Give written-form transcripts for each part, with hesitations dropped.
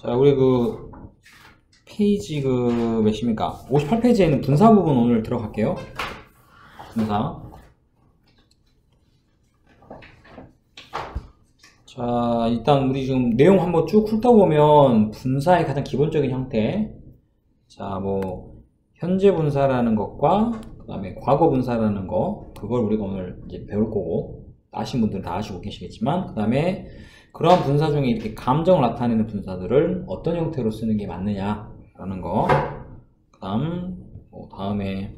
자, 우리 페이지 몇입니까? 58페이지에는 분사 부분 오늘 들어갈게요. 분사. 자, 일단 우리 지금 내용 한번 쭉 훑어보면 분사의 가장 기본적인 형태. 자, 현재 분사라는 것과 그 다음에 과거 분사라는 거, 그걸 우리가 오늘 이제 배울 거고, 아신 분들은 다 아시고 계시겠지만, 그 다음에 그러한 분사 중에 이렇게 감정을 나타내는 분사들을 어떤 형태로 쓰는 게 맞느냐라는 거. 다음에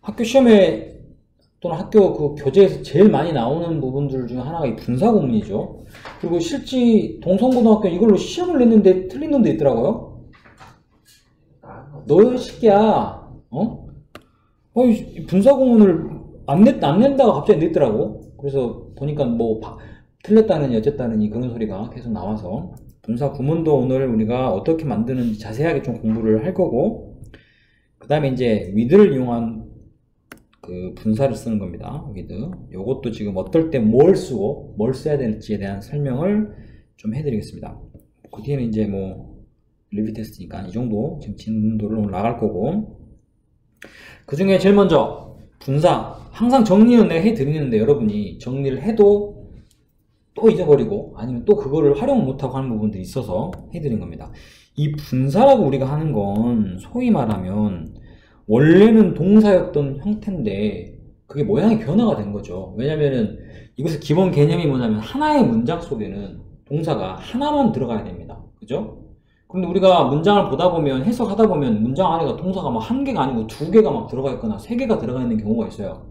학교 시험에 또는 학교 교재에서 제일 많이 나오는 부분들 중에 하나가 이 분사 구문이죠. 그리고 실제 동성고등학교 이걸로 시험을 냈는데 틀린 놈도 있더라고요. 너 새끼야, 분사 구문을 안 낸다가 갑자기 냈더라고. 그래서 보니까 틀렸다느니 어쨌다느니 그런 소리가 계속 나와서 분사 구문도 오늘 우리가 어떻게 만드는지 자세하게 좀 공부를 할 거고, 그 다음에 이제 with를 이용한 분사를 쓰는 겁니다. with. 요것도 지금 어떨 때 뭘 쓰고 뭘 써야 될지에 대한 설명을 좀 해드리겠습니다. 그 뒤에는 이제 리뷰 테스트니까 이 정도 지금 진도를 오늘 나갈 거고, 그 중에 제일 먼저 분사. 항상 정리는 내가 해드리는데 여러분이 정리를 해도 또 잊어버리고 아니면 또 그거를 활용 못하고 하는 부분들이 있어서 해드린 겁니다. 이 분사라고 우리가 하는 건 소위 말하면 원래는 동사였던 형태인데 그게 모양이 변화가 된 거죠. 왜냐면은 이것의 기본 개념이 뭐냐면 하나의 문장 속에는 동사가 하나만 들어가야 됩니다. 그죠? 근데 우리가 문장을 보다 보면 해석하다 보면 문장 안에가 동사가 한 개가 아니고 두 개가 들어가 있거나 세 개가 들어가 있는 경우가 있어요.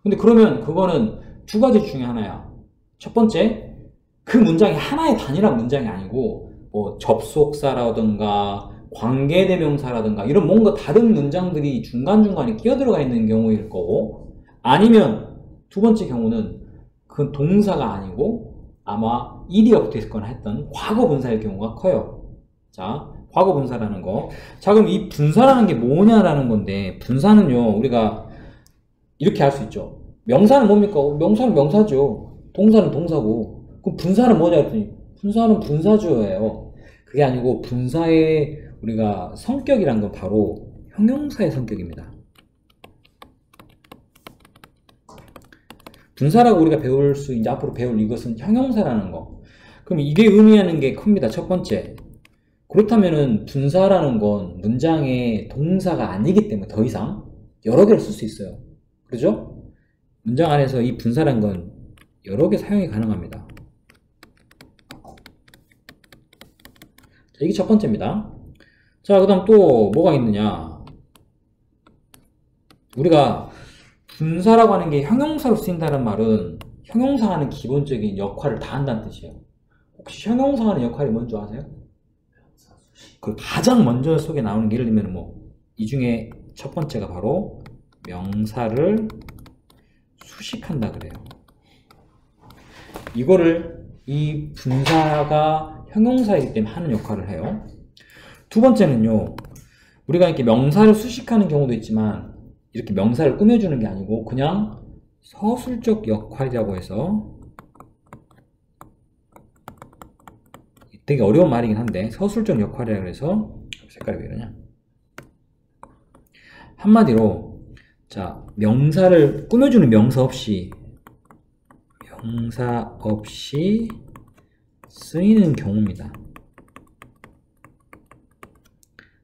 근데 그러면 그거는 두 가지 중에 하나야. 첫 번째, 그 문장이 하나의 단일한 문장이 아니고 접속사라든가 관계대명사라든가 이런 뭔가 다른 문장들이 중간중간에 끼어들어가 있는 경우일 거고, 아니면 두 번째 경우는 그 동사가 아니고 아마 ed가 붙어 있거나 했던 과거 분사일 경우가 커요. 자, 과거 분사라는 거. 자, 그럼 이 분사라는 게 뭐냐라는 건데, 분사는요 우리가 이렇게 할 수 있죠. 명사는 뭡니까? 명사는 명사죠. 동사는 동사고. 그럼 분사는 뭐냐 했더니 분사는 분사주어예요. 그게 아니고 분사의 우리가 성격이란 건 바로 형용사의 성격입니다. 분사라고 우리가 이제 앞으로 배울 이것은 형용사라는 거. 그럼 이게 의미하는 게 큽니다. 첫 번째. 그렇다면은 분사라는 건 문장의 동사가 아니기 때문에 더 이상 여러 개를 쓸 수 있어요. 그렇죠? 문장 안에서 이 분사라는 건 여러 개 사용이 가능합니다. 자, 이게 첫 번째입니다. 자, 그 다음 또 뭐가 있느냐. 우리가 분사라고 하는 게 형용사로 쓰인다는 말은 형용사 하는 기본적인 역할을 다 한다는 뜻이에요. 혹시 형용사 하는 역할이 뭔지 아세요? 그 가장 먼저 속에 나오는 게 예를 들면 이 중에 첫 번째가 바로 명사를 수식한다 그래요. 이거를 이 분사가 형용사이기 때문에 하는 역할을 해요. 두 번째는요, 우리가 이렇게 명사를 수식하는 경우도 있지만 이렇게 명사를 꾸며주는 게 아니고 그냥 서술적 역할이라고 해서, 되게 어려운 말이긴 한데 서술적 역할이라고 해서, 색깔이 왜 이러냐, 한마디로 자, 명사를 꾸며주는 명사 없이 쓰이는 경우입니다.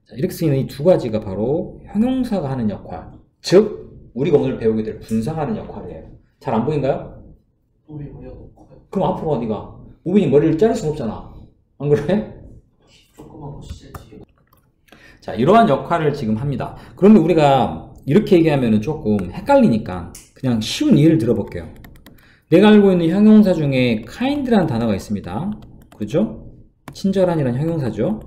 자, 이렇게 쓰이는 이 두 가지가 바로 형용사가 하는 역할, 즉 우리가 오늘 배우게 될 분사가 하는 역할이에요. 잘 안 보인가요? 그럼 앞으로 가. 네가 우빈이 머리를 자를 순 없잖아. 안 그래? 자, 이러한 역할을 지금 합니다. 그런데 우리가 이렇게 얘기하면 조금 헷갈리니까 그냥 쉬운 예를 들어볼게요. 내가 알고 있는 형용사 중에 kind라는 단어가 있습니다. 그죠? 친절한이라는 형용사죠.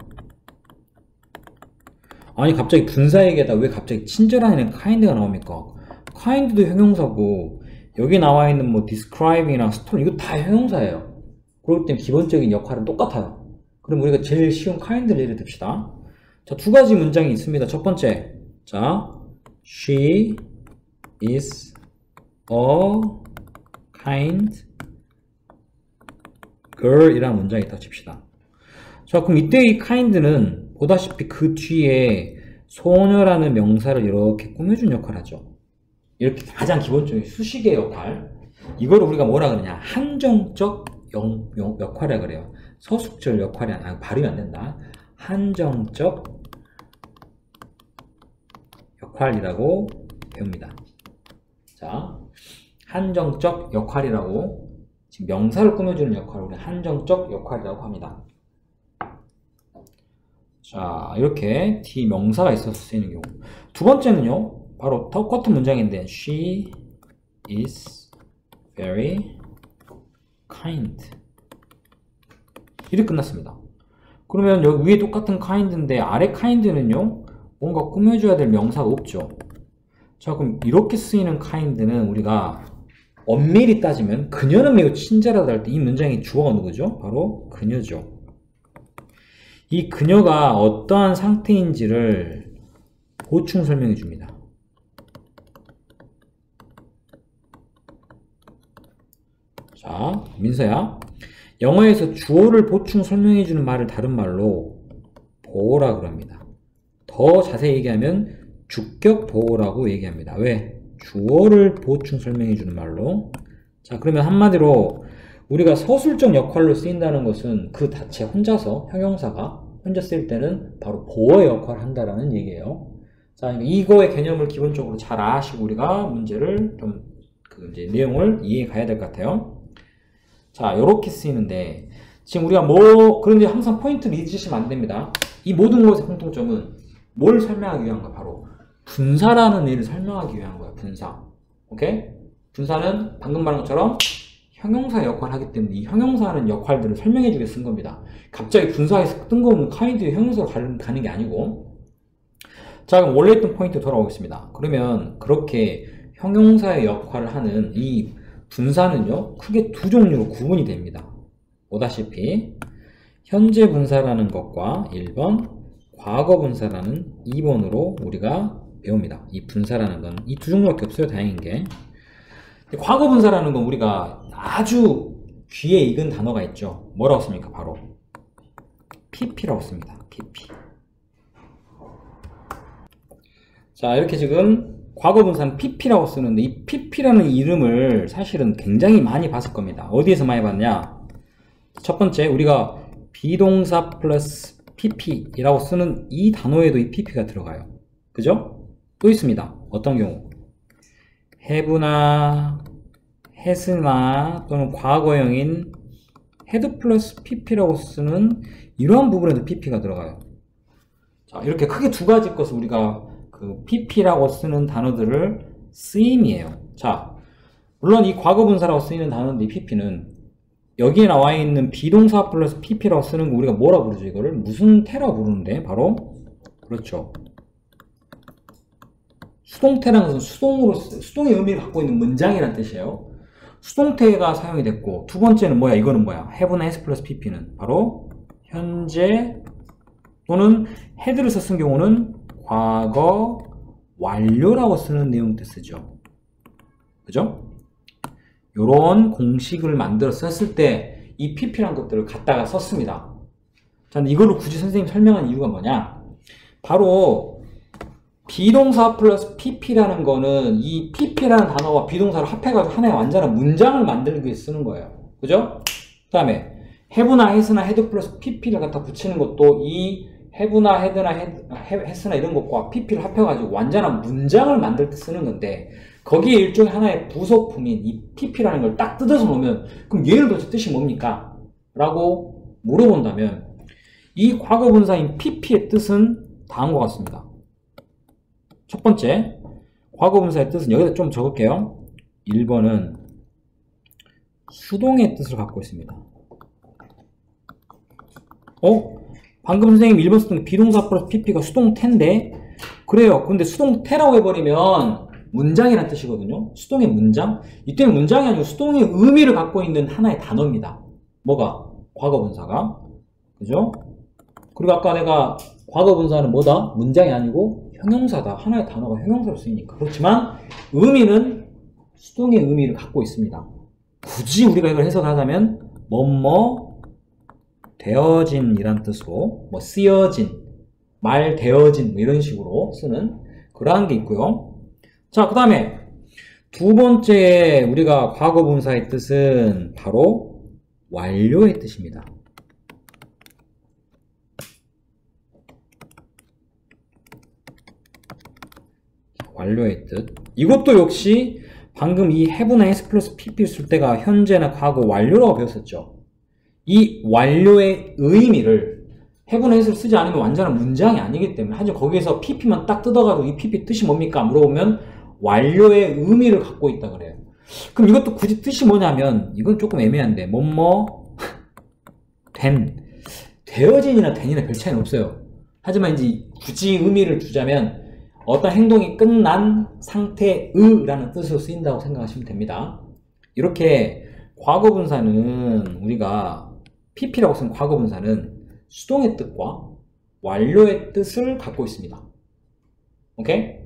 아니 갑자기 분사 얘기하다 왜 갑자기 친절한이랑 kind가 나옵니까? kind도 형용사고 여기 나와 있는 describing이랑 story 이거 다 형용사예요. 그렇기 때문에 기본적인 역할은 똑같아요. 그럼 우리가 제일 쉬운 kind를 예를 듭시다. 자, 두 가지 문장이 있습니다. 첫 번째, 자, she is a kind girl 이라는 문장이 있다고 칩시다. 자, 그럼 이때 이 kind는 보다시피 그 뒤에 소녀라는 명사를 이렇게 꾸며준 역할을 하죠. 이렇게 가장 기본적인 수식의 역할. 이걸 우리가 뭐라 그러냐? 한정적 역할이라 그래요. 서술절 역할이 아니라 발음이 안 된다. 한정적 역할이라고 배웁니다. 자, 한정적 역할이라고, 지금 명사를 꾸며주는 역할을 우리 한정적 역할이라고 합니다. 자, 이렇게 D 명사가 있어서 쓰이는 경우. 두 번째는요, 바로 똑같은 문장인데 She is very kind. 이렇게 끝났습니다. 그러면 여기 위에 똑같은 kind인데 아래 kind는요, 뭔가 꾸며줘야 될 명사가 없죠. 자, 그럼 이렇게 쓰이는 kind는 우리가 엄밀히 따지면 그녀는 매우 친절하다 할 때 이 문장의 주어가 누구죠? 바로 그녀죠. 이 그녀가 어떠한 상태인지를 보충 설명해 줍니다. 자, 민서야. 영어에서 주어를 보충 설명해 주는 말을 다른 말로 보어라 그럽니다. 더 자세히 얘기하면 주격 보어라고 얘기합니다. 왜? 주어를 보충 설명해 주는 말로. 자, 그러면 한마디로 우리가 서술적 역할로 쓰인다는 것은 그 자체 혼자서 형용사가 혼자 쓰일 때는 바로 보어의 역할을 한다라는 얘기예요. 자, 이거의 개념을 기본적으로 잘 아시고 우리가 문제를 좀 이제 내용을 이해해 가야 될 것 같아요. 자, 요렇게 쓰이는데 지금 우리가 그런데 항상 포인트를 잊으시면 안 됩니다. 이 모든 것의 공통점은 뭘 설명하기 위한가? 바로 분사라는 일을 설명하기 위한 거야. 분사. 오케이? 분사는 방금 말한 것처럼 형용사의 역할을 하기 때문에 이 형용사하는 역할들을 설명해 주게 쓴 겁니다. 갑자기 분사에서 뜬금없는 kind의 형용사로 가는 게 아니고. 자, 그럼 원래 있던 포인트 돌아오겠습니다. 그러면 그렇게 형용사의 역할을 하는 이 분사는요, 크게 두 종류로 구분이 됩니다. 보다시피 현재 분사라는 것과 1번, 과거 분사라는 2번으로 우리가 배웁니다. 이 분사라는 건 이 두 종류밖에 없어요. 다행인 게. 과거 분사라는 건 우리가 아주 귀에 익은 단어가 있죠. 뭐라고 씁니까? 바로 pp라고 씁니다. pp. 자, 이렇게 지금 과거 분사는 pp라고 쓰는데 이 pp라는 이름을 사실은 굉장히 많이 봤을 겁니다. 어디에서 많이 봤냐? 첫 번째, 우리가 비동사 플러스 pp이라고 쓰는 이 단어에도 이 pp가 들어가요. 그죠? 또 있습니다. 어떤 경우? have나 has나 또는 과거형인 had 플러스 pp라고 쓰는 이러한 부분에도 pp가 들어가요. 자, 이렇게 크게 두 가지 것을 우리가 그 pp라고 쓰는 단어들을 쓰임이에요. 자, 물론 이 과거 분사라고 쓰이는 단어인데 이 pp는 여기에 나와 있는 비동사 플러스 pp라고 쓰는 거 우리가 뭐라 부르죠? 이거를 무슨 태라고 부르는데 바로 그렇죠. 수동태라는 것은 수동의 의미를 갖고 있는 문장이라는 뜻이에요. 수동태가 사용이 됐고, 두 번째는 뭐야? 이거는 뭐야? have나 has 플러스 pp는 바로 현재 또는 had를 썼은 경우는 과거 완료라고 쓰는 내용도 쓰죠. 그죠? 요런 공식을 만들어 썼을 때 이 pp라는 것들을 갖다가 썼습니다. 자, 근데 이거를 굳이 선생님이 설명한 이유가 뭐냐? 바로 비동사 플러스 pp라는 거는 이 pp라는 단어와 비동사를 합해가지고 하나의 완전한 문장을 만들기 위해 쓰는 거예요. 그죠? 그 다음에 have나 has나 had 플러스 pp를 갖다 붙이는 것도 이 have나 has나 이런 것과 pp를 합해가지고 완전한 문장을 만들 때 쓰는 건데 거기에 일종의 하나의 부속품인 이 pp라는 걸 딱 뜯어서 놓으면 그럼 얘는 도대체 뜻이 뭡니까? 라고 물어본다면 이 과거 분사인 pp의 뜻은 다음과 같습니다. 첫 번째, 과거 분사의 뜻은 여기다 좀 적을게요. 1번은 수동의 뜻을 갖고 있습니다. 방금 선생님 1번 썼던 게 비동사 플러스 pp가 수동태인데 그래요. 근데 수동태라고 해버리면 문장이란 뜻이거든요. 수동의 문장. 이때는 문장이 아니고 수동의 의미를 갖고 있는 하나의 단어입니다. 뭐가? 과거 분사가. 그죠? 그리고 아까 내가 과거 분사는 뭐다? 문장이 아니고 형용사다. 하나의 단어가 형용사로 쓰이니까. 그렇지만 의미는 수동의 의미를 갖고 있습니다. 굳이 우리가 이걸 해석하자면 뭐뭐 되어진이란 뜻으로 뭐 쓰여진, 말되어진 뭐 이런 식으로 쓰는 그러한 게 있고요. 자, 그 다음에 두 번째 우리가 과거분사의 뜻은 바로 완료의 뜻입니다. 완료의 뜻. 이것도 역시 방금 이 have나 has 플러스 pp 쓸 때가 현재나 과거 완료라고 배웠었죠. 이 완료의 의미를 have나 has를 쓰지 않으면 완전한 문장이 아니기 때문에 하지만 거기에서 pp만 딱 뜯어가지고 이 pp 뜻이 뭡니까? 물어보면 완료의 의미를 갖고 있다 그래요. 그럼 이것도 굳이 뜻이 뭐냐면 이건 조금 애매한데 뭐뭐 된, 되어진이나 된이나 별 차이는 없어요. 하지만 이제 굳이 의미를 주자면 어떤 행동이 끝난 상태의라는 뜻으로 쓰인다고 생각하시면 됩니다. 이렇게 과거분사는 우리가 pp라고 쓴 과거분사는 수동의 뜻과 완료의 뜻을 갖고 있습니다. 오케이?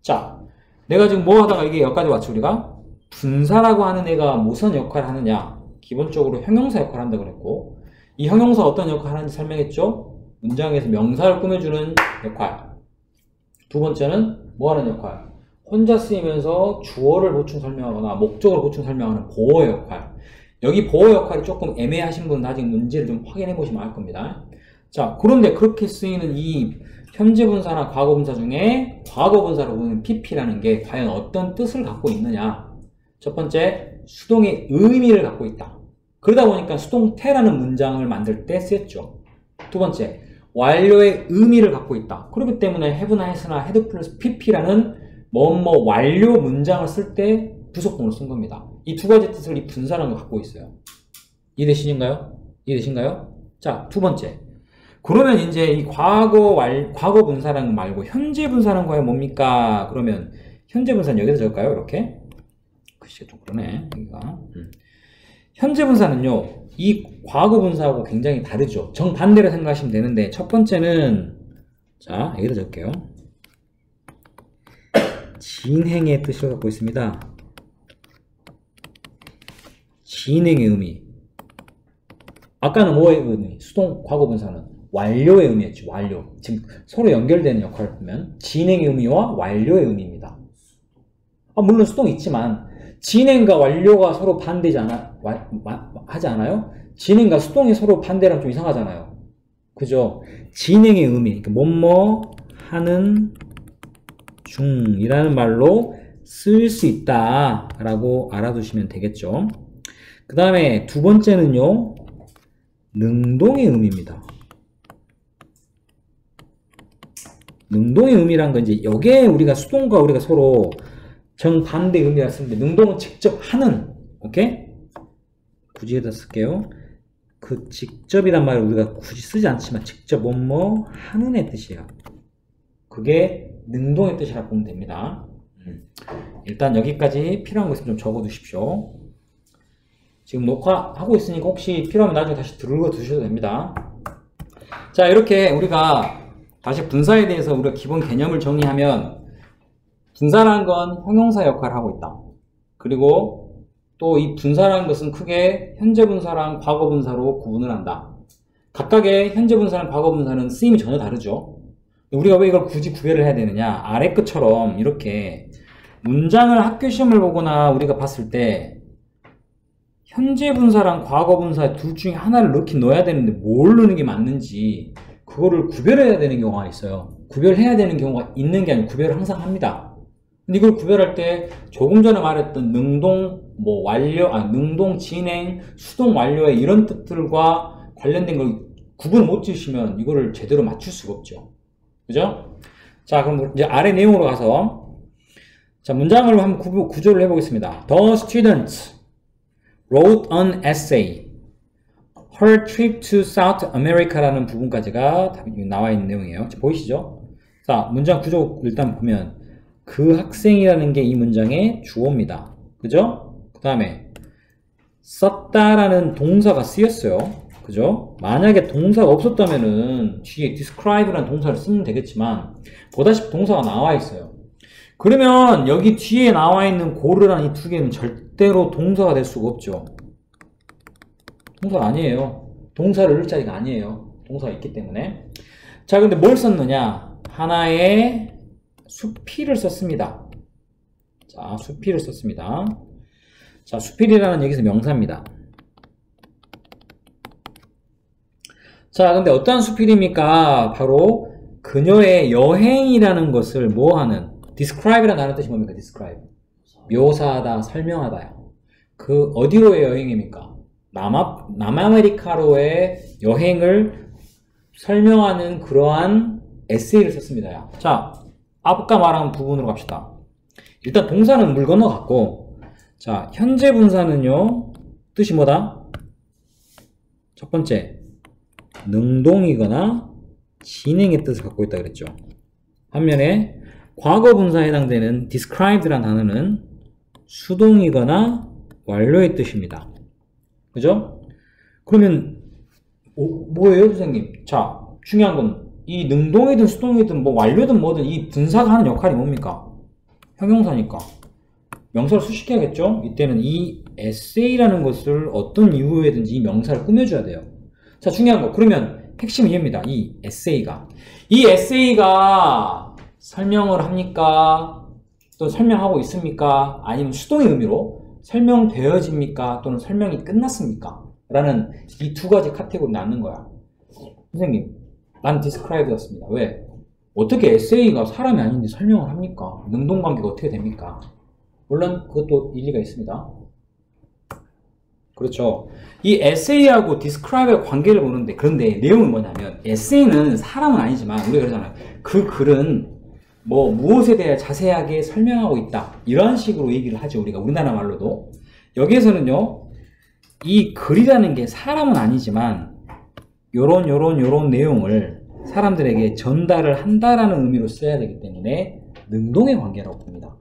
자, 내가 지금 뭐 하다가 이게 여기까지 왔지 우리가? 분사라고 하는 애가 무슨 역할을 하느냐? 기본적으로 형용사 역할을 한다고 그랬고 이 형용사 어떤 역할을 하는지 설명했죠? 문장에서 명사를 꾸며주는 역할. 두 번째는 뭐 하는 역할? 혼자 쓰이면서 주어를 보충 설명하거나 목적을 보충 설명하는 보어 역할. 여기 보어 역할이 조금 애매하신 분은 아직 문제를 좀 확인해 보시면 알 겁니다. 자, 그런데 그렇게 쓰이는 이 현재분사나 과거분사 중에 과거분사로 보는 pp라는 게 과연 어떤 뜻을 갖고 있느냐? 첫 번째, 수동의 의미를 갖고 있다. 그러다 보니까 수동태라는 문장을 만들 때 쓰였죠. 두 번째, 완료의 의미를 갖고 있다. 그렇기 때문에 have나 has나 had 플러스 pp라는 뭐뭐 완료 문장을 쓸 때 부속동을 쓴 겁니다. 이 두 가지 뜻을 이 분사라는 걸 갖고 있어요. 이해되시는가요? 이해되신가요? 자, 두 번째. 그러면 이제 이 과거 분사라는 거 말고 현재 분사라는 거야 뭡니까? 그러면 현재 분사는 여기다 적을까요? 이렇게. 글씨가 좀 그러네. 여기가. 현재 분사는요. 이 과거 분사하고 굉장히 다르죠. 정반대로 생각하시면 되는데 첫 번째는 자, 여기다 적을게요. 진행의 뜻을 갖고 있습니다. 진행의 의미. 아까는 뭐의 의미? 수동 과거 분사는 완료의 의미였죠. 완료. 지금 서로 연결되는 역할을 보면 진행의 의미와 완료의 의미입니다. 물론 수동이 있지만 진행과 완료가 서로 반대지 하지 않아요? 진행과 수동이 서로 반대라면 좀 이상하잖아요. 그죠? 진행의 의미, 그러니까 뭐뭐 하는 중이라는 말로 쓸 수 있다라고 알아두시면 되겠죠. 그 다음에 두 번째는요, 능동의 의미입니다. 능동의 의미란 건 이제 여기에 우리가 수동과 우리가 서로 정반대 의미라 쓰는데 능동은 직접 하는, 오케이? 굳이 여기다 쓸게요. 그 직접이란 말을 우리가 굳이 쓰지 않지만 직접 뭐뭐 하는 애 뜻이에요. 그게 능동의 뜻이라고 보면 됩니다. 일단 여기까지 필요한 거 있으면 좀 적어 두십시오. 지금 녹화하고 있으니까 혹시 필요하면 나중에 다시 들고 두셔도 됩니다. 자, 이렇게 우리가 다시 분사에 대해서 우리가 기본 개념을 정리하면 분사라는 건 형용사 역할을 하고 있다. 그리고 또 이 분사라는 것은 크게 현재 분사랑 과거 분사로 구분을 한다. 각각의 현재 분사랑 과거 분사는 쓰임이 전혀 다르죠. 우리가 왜 이걸 굳이 구별을 해야 되느냐? 아래 것처럼 이렇게 문장을 학교 시험을 보거나 우리가 봤을 때 현재 분사랑 과거 분사 둘 중에 하나를 넣어야 되는데 뭘 넣는 게 맞는지 그거를 구별해야 되는 경우가 있어요. 구별해야 되는 경우가 있는 게 아니고 구별을 항상 합니다. 근데 이걸 구별할 때 조금 전에 말했던 능동 능동 진행, 수동 완료의 이런 뜻들과 관련된 걸 구분을 못 지으시면 이거를 제대로 맞출 수가 없죠. 그죠? 자, 그럼 이제 아래 내용으로 가서 자, 문장을 한번 구조를 해보겠습니다. The student wrote an essay. Her trip to South America라는 부분까지가 나와 있는 내용이에요. 보이시죠? 자, 문장 구조 일단 보면 그 학생이라는 게 이 문장의 주어입니다. 그죠? 그 다음에 썼다라는 동사가 쓰였어요. 그죠? 만약에 동사가 없었다면은 뒤에 describe라는 동사를 쓰면 되겠지만 보다시피 동사가 나와 있어요. 그러면 여기 뒤에 나와 있는 고르라는 이 두 개는 절대로 동사가 될 수가 없죠. 동사가 아니에요. 동사를 넣을 자리가 아니에요. 동사가 있기 때문에. 자, 근데 뭘 썼느냐? 하나의 수필을 썼습니다. 자, 수필을 썼습니다. 자, 수필이라는 여기서 명사입니다. 자, 근데 어떠한 수필입니까? 바로 그녀의 여행이라는 것을 뭐하는? describe라는 단어 뜻이 뭡니까? describe. 묘사하다, 설명하다요. 그 어디로의 여행입니까? 남아메리카로의 여행을 설명하는 그러한 에세이를 썼습니다. 자, 아까 말한 부분으로 갑시다. 일단 동사는 물 건너갔고, 자, 현재 분사는요, 뜻이 뭐다? 첫 번째, 능동이거나 진행의 뜻을 갖고 있다 그랬죠. 반면에 과거 분사에 해당되는 described라는 단어는 수동이거나 완료의 뜻입니다. 그죠? 그러면 뭐예요, 선생님? 자, 중요한 건 이 능동이든 수동이든 뭐 완료든 뭐든 이 분사가 하는 역할이 뭡니까? 형용사니까 명사를 수식해야겠죠? 이때는 이 에세이라는 것을 어떤 이유에든지 이 명사를 꾸며줘야 돼요. 자, 중요한 거. 그러면 핵심은 이겁니다. 이 에세이가 설명을 합니까? 또 설명하고 있습니까? 아니면 수동의 의미로 설명되어집니까? 또는 설명이 끝났습니까? 라는 이 두 가지 카테고리를 나눈 거야. 선생님, 난 describe였습니다. 왜? 어떻게 에세이가 사람이 아닌데 설명을 합니까? 능동관계가 어떻게 됩니까? 물론 그것도 일리가 있습니다. 그렇죠. 이 에세이하고 describe의 관계를 보는데, 그런데 내용은 뭐냐면 에세이는 사람은 아니지만 우리가 그러잖아요. 그 글은 뭐 무엇에 대해 자세하게 설명하고 있다, 이런 식으로 얘기를 하죠. 우리가 우리나라 말로도. 여기에서는요, 이 글이라는 게 사람은 아니지만 요런 내용을 사람들에게 전달을 한다라는 의미로 써야 되기 때문에 능동의 관계라고 봅니다.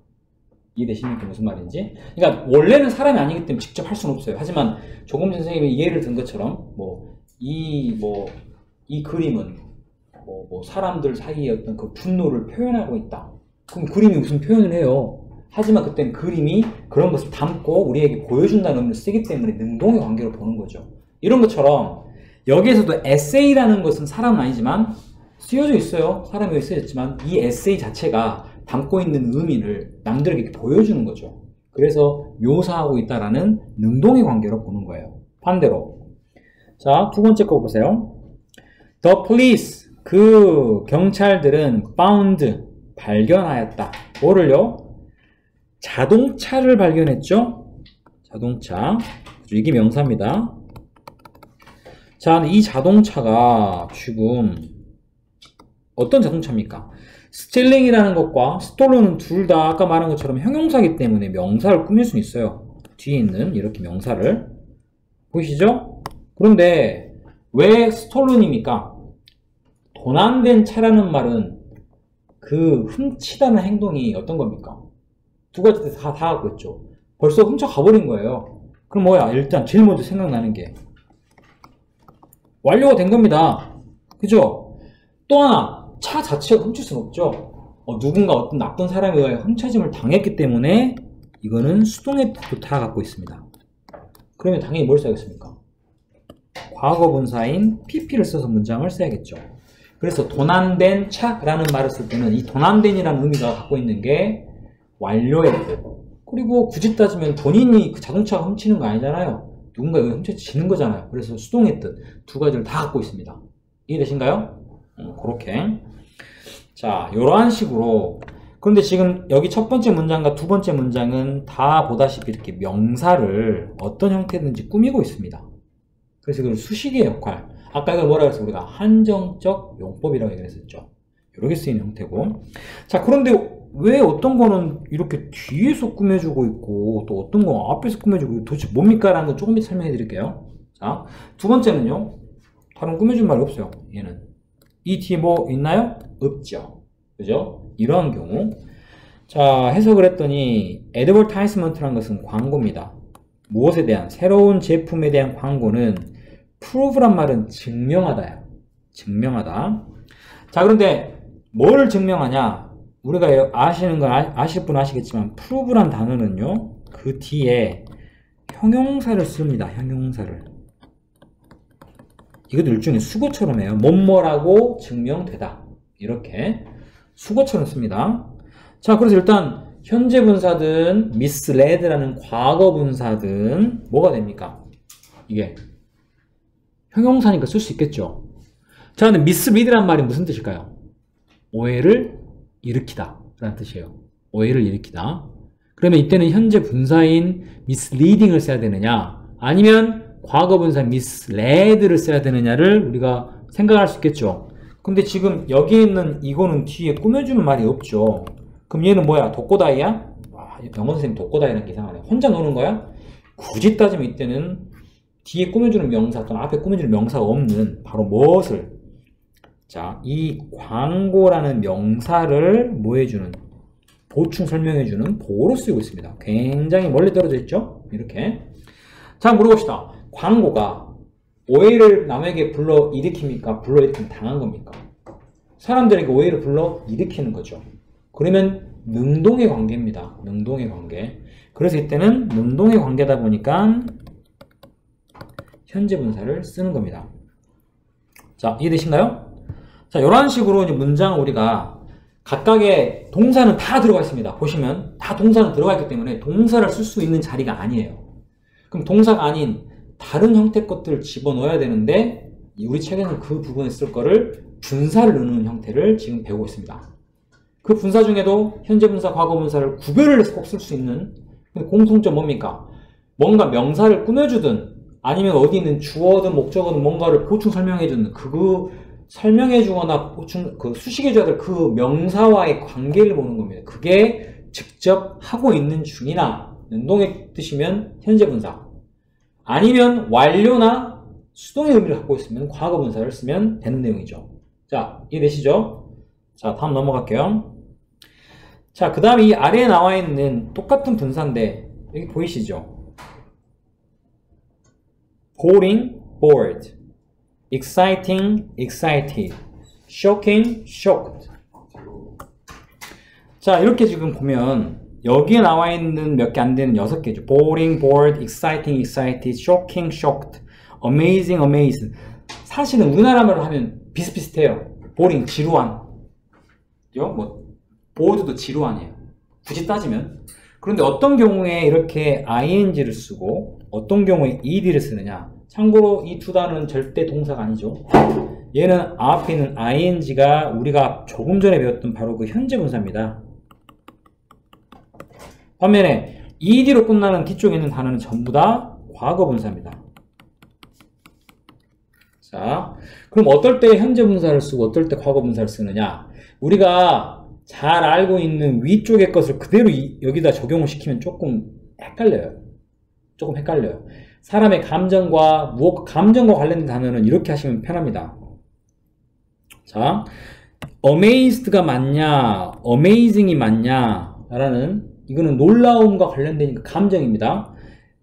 이해되십니까? 무슨 말인지? 그러니까 원래는 사람이 아니기 때문에 직접 할 수는 없어요. 하지만 조금 전 선생님이 예를 든 것처럼 이 그림은 사람들 사이의 어떤 그 분노를 표현하고 있다. 그럼 그림이 무슨 표현을 해요? 하지만 그때는 그림이 그런 것을 담고 우리에게 보여준다는 의미를 쓰기 때문에 능동의 관계로 보는 거죠. 이런 것처럼 여기에서도 에세이라는 것은 사람은 아니지만 쓰여져 있어요. 사람이 여기 쓰여졌지만 이 에세이 자체가 담고 있는 의미를 남들에게 보여주는 거죠. 그래서 묘사하고 있다라는 능동의 관계로 보는 거예요. 반대로. 자, 두 번째 거 보세요. The police, 그 경찰들은 found, 발견하였다. 뭐를요? 자동차를 발견했죠? 자동차. 이게 명사입니다. 자, 이 자동차가 지금 어떤 자동차입니까? 스틸링이라는 것과 스톨런은 둘 다 아까 말한 것처럼 형용사이기 때문에 명사를 꾸밀 수는 있어요. 뒤에 있는 이렇게 명사를. 보이시죠? 그런데 왜 스톨런입니까? 도난된 차라는 말은 그 훔치다는 행동이 어떤 겁니까? 두 가지 다 갖고 있죠. 벌써 훔쳐가버린 거예요. 그럼 뭐야? 일단 제일 먼저 생각나는 게 완료가 된 겁니다. 그죠? 또 하나, 차 자체가 훔칠 수는 없죠. 누군가 어떤 나쁜 사람에 의해 훔쳐짐을 당했기 때문에 이거는 수동의 뜻도 다 갖고 있습니다. 그러면 당연히 뭘 써야겠습니까? 과거 분사인 pp를 써서 문장을 써야겠죠. 그래서 도난된 차라는 말을 쓸 때는 이 도난된이라는 의미가 갖고 있는 게 완료의 뜻. 그리고 굳이 따지면 본인이 그 자동차가 훔치는 거 아니잖아요. 누군가 여기 훔쳐지는 거잖아요. 그래서 수동의 뜻 두 가지를 다 갖고 있습니다. 이해되신가요? 그렇게. 자, 이러한 식으로. 그런데 지금 여기 첫 번째 문장과 두 번째 문장은 다 보다시피 이렇게 명사를 어떤 형태든지 꾸미고 있습니다. 그래서 이건 수식의 역할. 아까 이걸 뭐라고 해서 우리가 한정적 용법이라고 얘기했었죠. 이렇게 쓰이는 형태고. 자, 그런데 왜 어떤 거는 이렇게 뒤에서 꾸며주고 있고 또 어떤 거 앞에서 꾸며주고 있고 도대체 뭡니까? 라는 거 조금 이따 설명해 드릴게요. 자, 두 번째는요. 다른 꾸며준 말이 없어요. 얘는. 이 뒤에 뭐 있나요? 없죠. 그죠? 이러한 경우. 자, 해석을 했더니 advertisement라는 것은 광고입니다. 무엇에 대한? 새로운 제품에 대한 광고는 prove란 말은 증명하다야. 증명하다. 자, 그런데 뭐를 증명하냐? 우리가 아시는 건 아실 분 아시겠지만 prove란 단어는요. 그 뒤에 형용사를 씁니다. 형용사를. 이것도 일종의 수거처럼 해요. 뭐뭐라고 증명되다. 이렇게 수거처럼 씁니다. 자, 그래서 일단 현재 분사든 misled라는 과거 분사든 뭐가 됩니까? 이게 형용사니까 쓸 수 있겠죠. 자, 근데 mislead란 말이 무슨 뜻일까요? 오해를 일으키다 라는 뜻이에요. 오해를 일으키다. 그러면 이때는 현재 분사인 misleading을 써야 되느냐, 아니면 과거 분사 misled를 써야 되느냐를 우리가 생각할 수 있겠죠. 근데 지금 여기 있는 이거는 뒤에 꾸며주는 말이 없죠. 그럼 얘는 뭐야? 독고다이야? 영어 선생님 독고다이라는 게 이상하네. 혼자 노는 거야? 굳이 따지면 이때는 뒤에 꾸며주는 명사 또는 앞에 꾸며주는 명사가 없는 바로 무엇을, 자, 이 광고라는 명사를 뭐 해주는, 보충 설명해주는 보호로 쓰이고 있습니다. 굉장히 멀리 떨어져 있죠? 이렇게. 자, 물어봅시다. 광고가 오해를 남에게 불러 일으킵니까? 불러 일으키면 당한 겁니까? 사람들에게 오해를 불러 일으키는 거죠. 그러면 능동의 관계입니다. 능동의 관계. 그래서 이때는 능동의 관계다 보니까 현재 분사를 쓰는 겁니다. 자, 이해되신가요? 자, 이런 식으로 이제 문장을 우리가 각각의 동사는 다 들어가 있습니다. 보시면 다 동사는 들어가 있기 때문에 동사를 쓸 수 있는 자리가 아니에요. 그럼 동사가 아닌 다른 형태 것들을 집어넣어야 되는데 우리 책에는 그 부분에 쓸 거를 분사를 넣는 형태를 지금 배우고 있습니다. 그 분사 중에도 현재 분사, 과거 분사를 구별을 해서 꼭 쓸 수 있는 공통점 뭡니까? 뭔가 명사를 꾸며주든 아니면 어디 있는 주어든 목적어든 뭔가를 보충 설명해주는 그 설명해주거나 보충 수식해줘야 될 그 명사와의 관계를 보는 겁니다. 그게 직접 하고 있는 중이나 능동의 뜻이면 현재 분사, 아니면 완료나 수동의 의미를 갖고 있으면 과거 분사를 쓰면 되는 내용이죠. 자, 이해되시죠? 자, 다음 넘어갈게요. 자, 그 다음에 이 아래에 나와 있는 똑같은 분사인데 여기 보이시죠? boring, bored, exciting, excited, shocking, shocked. 자, 이렇게 지금 보면 여기에 나와 있는 몇 개 안 되는 6개죠. boring, bored, exciting, excited, shocking, shocked, amazing, amazed. 사실은 우리나라 말로 하면 비슷비슷해요. boring, 지루한. 뭐 bored도 지루한이에요. 굳이 따지면. 그런데 어떤 경우에 이렇게 ing를 쓰고 어떤 경우에 ed를 쓰느냐. 참고로 이 두 단어는 절대 동사가 아니죠. 얘는 앞에 있는 ing가 우리가 조금 전에 배웠던 바로 그 현재 분사입니다. 반면에 ed로 끝나는 뒤쪽에 있는 단어는 전부 다 과거 분사입니다. 자, 그럼 어떨 때 현재 분사를 쓰고 어떨 때 과거 분사를 쓰느냐? 우리가 잘 알고 있는 위쪽의 것을 그대로 여기다 적용을 시키면 조금 헷갈려요. 조금 헷갈려요. 사람의 감정과 감정과 관련된 단어는 이렇게 하시면 편합니다. 자, amazed가 맞냐, amazing이 맞냐 라는, 이거는 놀라움과 관련되니까 감정입니다.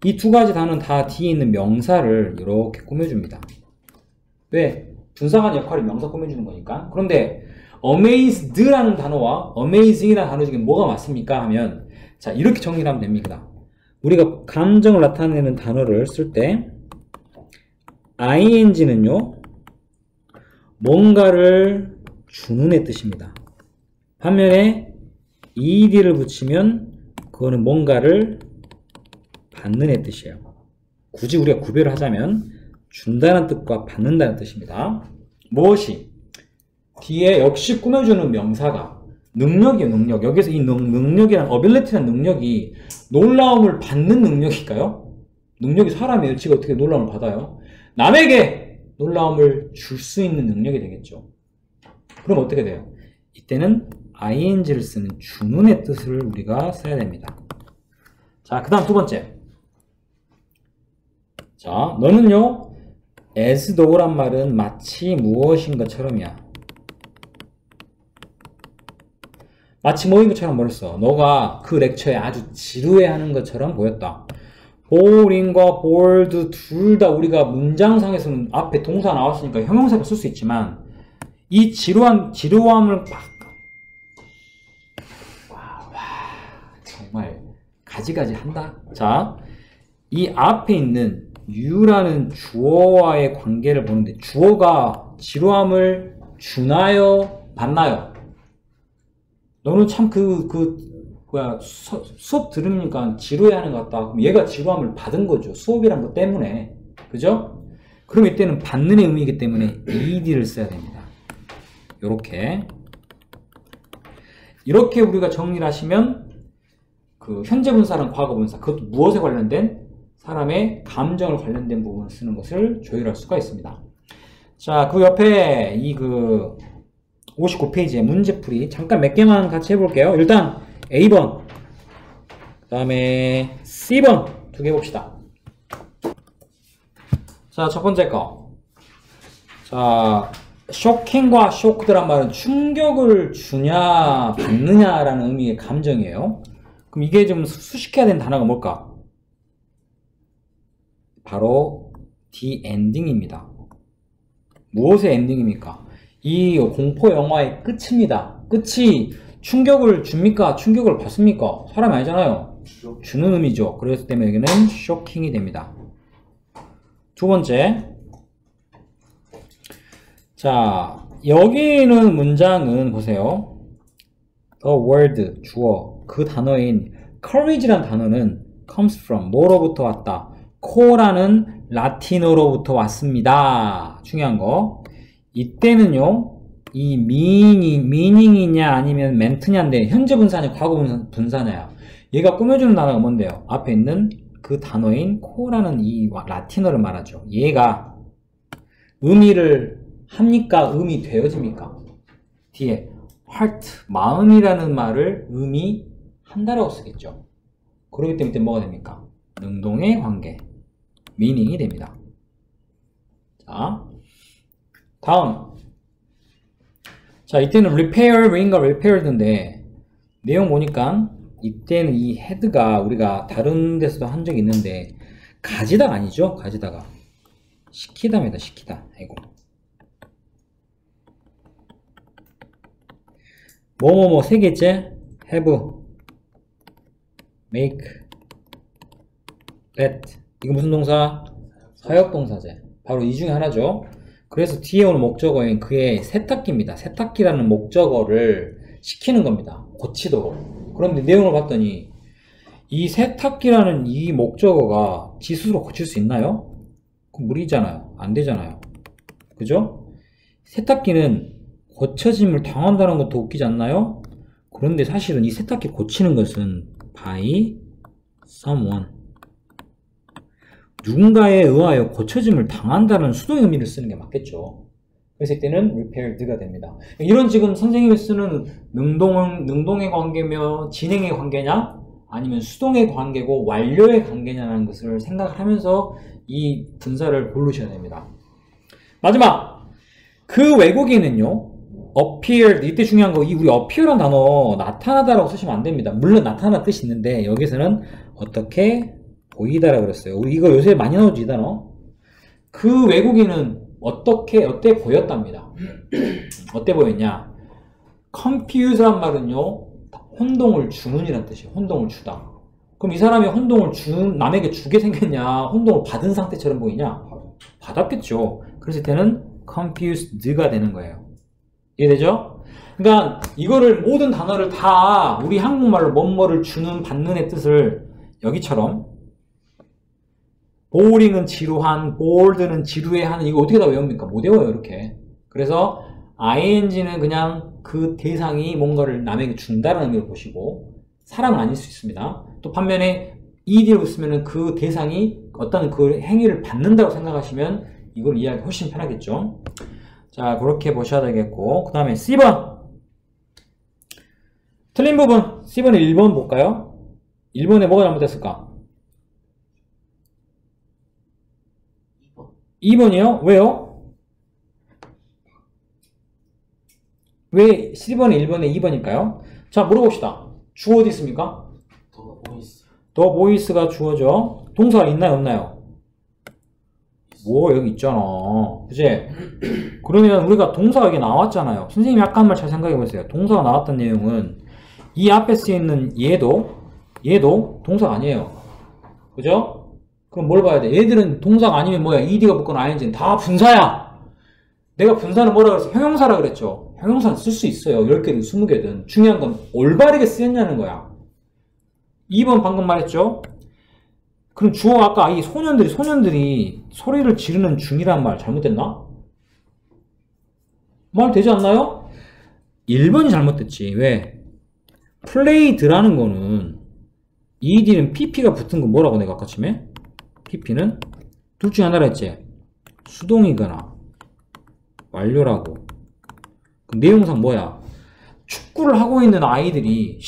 이 두 가지 단어는 다 뒤에 있는 명사를 이렇게 꾸며줍니다. 왜? 분사관 역할이 명사 꾸며주는 거니까. 그런데 amazed라는 단어와 amazing이라는 단어 중에 뭐가 맞습니까? 하면, 자, 이렇게 정리를 하면 됩니다. 우리가 감정을 나타내는 단어를 쓸 때 ing는요 뭔가를 주는 애 뜻입니다. 반면에 ed를 붙이면 그거는 뭔가를 받는 애 뜻이에요. 굳이 우리가 구별을 하자면 준다는 뜻과 받는다는 뜻입니다. 무엇이? 뒤에 역시 꾸며주는 명사가 능력이에요. 능력. 여기서 이 능력이란 ability라는 능력이 놀라움을 받는 능력일까요? 능력이 사람이에요. 지가 어떻게 놀라움을 받아요? 남에게 놀라움을 줄 수 있는 능력이 되겠죠. 그럼 어떻게 돼요? 이때는 ing를 쓰는 주는의 뜻을 우리가 써야 됩니다. 자, 그 다음 두 번째. 자, 너는요 as though란 말은 마치 무엇인 것처럼이야. 마치 뭐인 것처럼 보였어. 너가 그 렉처에 아주 지루해하는 것처럼 보였다. boring과 bored 둘 다 우리가 문장상에서는 앞에 동사 나왔으니까 형용사로 쓸 수 있지만 이 지루함을 정말 가지가지 한다. 자, 이 앞에 있는 you라는 주어와의 관계를 보는데 주어가 지루함을 주나요? 받나요? 너는 참 수업 들으니까 지루해하는 것 같다. 그럼 얘가 지루함을 받은 거죠. 수업이란 것 때문에. 그죠? 그럼 이때는 받는 의미이기 때문에 ed를 써야 됩니다. 이렇게 우리가 정리를 하시면 그 현재 분사랑 과거 분사, 그것도 무엇에 관련된 사람의 감정을 관련된 부분을 쓰는 것을 조율할 수가 있습니다. 자, 그 옆에 이 59페이지에 문제풀이 잠깐 몇 개만 같이 해볼게요. 일단 A번, 그 다음에 C번 두 개 봅시다. 자, 첫 번째 거. 자, 쇼킹과 쇼크드란 말은 충격을 주냐 받느냐라는 의미의 감정이에요. 그럼 이게 좀 수식해야 되는 단어가 뭘까? 바로 the ending입니다. 무엇의 엔딩입니까? 이 공포 영화의 끝입니다. 끝이 충격을 줍니까? 충격을 받습니까? 사람이 아니잖아요. 주는 의미죠. 그렇기 때문에 여기는 쇼킹이 됩니다. 두 번째. 자, 여기는 문장은 보세요. The word, 주어, 그 단어인 courage란 단어는 comes from, 뭐로부터 왔다? 코라는 라틴어로부터 왔습니다. 중요한 거. 이때는요, 이 meaning이냐 아니면 멘트냐인데, 현재 분사냐, 과거 분사냐. 얘가 꾸며주는 단어가 뭔데요? 앞에 있는 그 단어인 코라는 이 라틴어를 말하죠. 얘가 의미를 합니까? 의미 되어집니까? 뒤에 heart, 마음이라는 말을 의미한다라고 쓰겠죠. 그렇기 때문에 이때 뭐가 됩니까? 능동의 관계, meaning이 됩니다. 자, 다음. 자, 이때는 repairing과 repaired인데 내용 보니까 이때는 이 head가 우리가 다른 데서도 한 적이 있는데 가지다가 아니죠? 가지다가 시키다입니다. 시키다. 아이고. 뭐뭐뭐 세 개째 have, make, let. 이거 무슨 동사? 사역동사제. 바로 이 중에 하나죠. 그래서 뒤에 오는 목적어인 그의 세탁기입니다. 세탁기라는 목적어를 시키는 겁니다. 고치도록. 그런데 내용을 봤더니 이 세탁기라는 이 목적어가 지 스스로 고칠 수 있나요? 그럼 무리잖아요. 안 되잖아요. 그죠? 세탁기는 고쳐짐을 당한다는 것도 웃기지 않나요? 그런데 사실은 이 세탁기 고치는 것은 by someone, 누군가에 의하여 고쳐짐을 당한다는 수동 의미를 쓰는 게 맞겠죠. 그래서 이때는 repaired가 됩니다. 이런 지금 선생님이 쓰는 능동의 관계며 진행의 관계냐 아니면 수동의 관계고 완료의 관계냐라는 것을 생각하면서 이 분사를 고르셔야 됩니다. 마지막, 그 외국인은요, appeared, 이때 중요한 거, 우리 appear란 단어 나타나다라고 쓰시면 안 됩니다. 물론 나타나 뜻이 있는데 여기서는 어떻게 보이다라고 그랬어요. 우리 이거 요새 많이 나오지, 이 단어. 그 외국인은 어때 보였답니다. 어때 보였냐? confuse란 말은요, 혼동을 주는이란 뜻이에요. 혼동을 주다. 그럼 이 사람이 혼동을 남에게 주게 생겼냐? 혼동을 받은 상태처럼 보이냐? 받았겠죠. 그래서 이때는 confused가 되는 거예요. 이해되죠? 그러니까 이거를 모든 단어를 다 우리 한국말로 뭐뭐를 주는, 받는의 뜻을 여기처럼 boring은 지루한, bored는 지루해하는, 이거 어떻게 다 외웁니까? 못 외워요, 이렇게. 그래서 ing는 그냥 그 대상이 뭔가를 남에게 준다는 의미를 보시고 사람은 아닐 수 있습니다. 또 반면에 ed를 쓰면 그 대상이 어떤 그 행위를 받는다고 생각하시면 이걸 이해하기 훨씬 편하겠죠. 자, 그렇게 보셔야 되겠고, 그 다음에 C번. 틀린 부분. C번에 1번 볼까요? 1번에 뭐가 잘못됐을까? 2번이요? 왜요? 왜 C번에 1번에 2번일까요? 자, 물어봅시다. 주어 어디 있습니까? 더 보이스가 주어죠. 동사가 있나요, 없나요? 뭐, 여기 있잖아. 그치? 그러면 우리가 동사가 여기 나왔잖아요. 선생님이 아까 한 말 잘 생각해 보세요. 동사가 나왔던 내용은 이 앞에 쓰여 있는 얘도 동사가 아니에요. 그죠? 그럼 뭘 봐야 돼? 얘들은 동사가 아니면 뭐야? ed가 붙거나 ing는 다 분사야. 내가 분사는 뭐라 그랬어? 형용사라 그랬죠. 형용사는 쓸 수 있어요. 10개든 20개든. 중요한 건 올바르게 쓰였냐는 거야. 2번 방금 말했죠? 그럼 주어 아까 이 소년들이 소리를 지르는 중이란 말 잘못됐나? 말 되지 않나요? 1번이 잘못됐지. 왜? played라는 거는 ed는 pp가 붙은 거 뭐라고 내가 아까 처음에? pp는 둘 중에 하나라 했지. 수동이거나 완료라고. 그 내용상 뭐야? 축구를 하고 있는 아이들이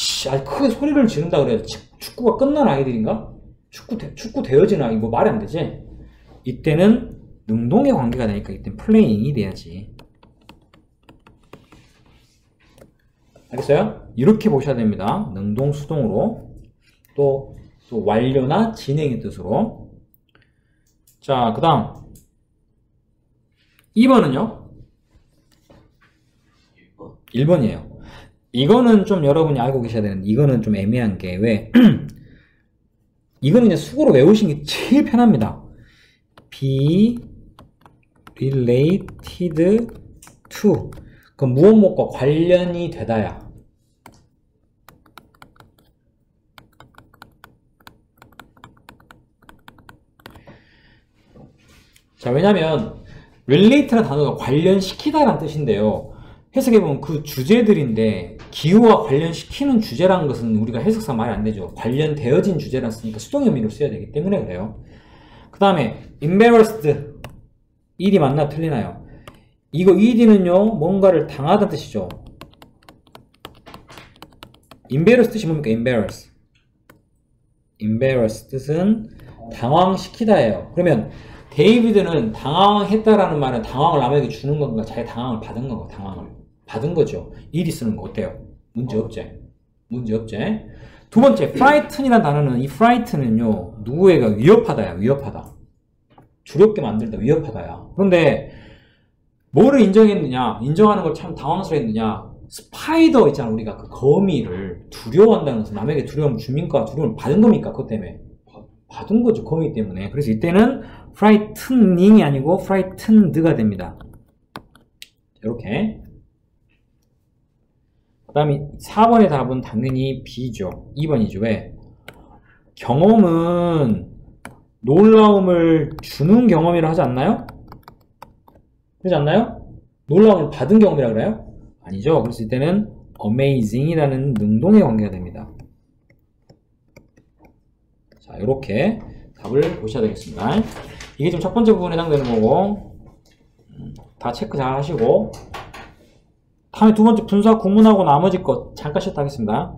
크게 소리를 지른다 그래야 축구가 끝난 아이들인가? 축구 되어지는 아이 뭐 말이 안 되지? 이때는 능동의 관계가 되니까 이때는 플레잉이 돼야지. 알겠어요? 이렇게 보셔야 됩니다. 능동, 수동으로. 또 완료나 진행의 뜻으로. 자, 그 다음 2번은요? 1번이에요. 이거는 좀 여러분이 알고 계셔야 되는데 이거는 좀 애매한 게 왜? 이거는 그냥 수고로 외우시는 게 제일 편합니다. be related to 그 무엇무엇과 관련이 되다야. 자, 왜냐면 relate라는 단어가 관련시키다라는 뜻인데요. 해석해보면 그 주제들인데 기후와 관련시키는 주제라는 것은 우리가 해석상 말이 안 되죠. 관련되어진 주제라 쓰니까 수동 의미로 써야 되기 때문에 그래요. 그 다음에 embarrassed ed 맞나 틀리나요? 이거 ed는요 뭔가를 당하다는 뜻이죠. embarrass 뜻이 뭡니까? embarrass 뜻은 당황시키다예요. 그러면 데이비드는 당황했다라는 말은 당황을 남에게 주는 건가? 자기 당황을 받은 건가? 당황을 받은 거죠. 일이 쓰는 거 어때요? 문제 없지? 문제 없지? 두 번째, frighten이라는 단어는 이 fright는요 누구에게 위협하다야. 위협하다. 두렵게 만들다. 위협하다야. 그런데 뭐를 인정했느냐? 인정하는 걸 참 당황스러웠느냐? 스파이더 있잖아. 우리가 그 거미를 두려워한다는 것은 남에게 두려움 주민과 두려움을 받은 겁니까? 그것 때문에 받은 거죠. 거미 때문에. 그래서 이때는 frightening이 아니고 frightened가 됩니다. 이렇게. 그 다음에 4번의 답은 당연히 B죠. 2번이죠. 왜? 경험은 놀라움을 주는 경험이라 하지 않나요? 그러지 않나요? 놀라움을 받은 경험이라 그래요? 아니죠. 그래서 이때는 amazing이라는 능동의 관계가 됩니다. 자, 이렇게 답을 보셔야 되겠습니다. 이게 좀 첫 번째 부분에 해당되는 거고 다 체크 잘 하시고 다음에 두 번째 분사 구문하고 나머지 것 잠깐 쉬었다 하겠습니다.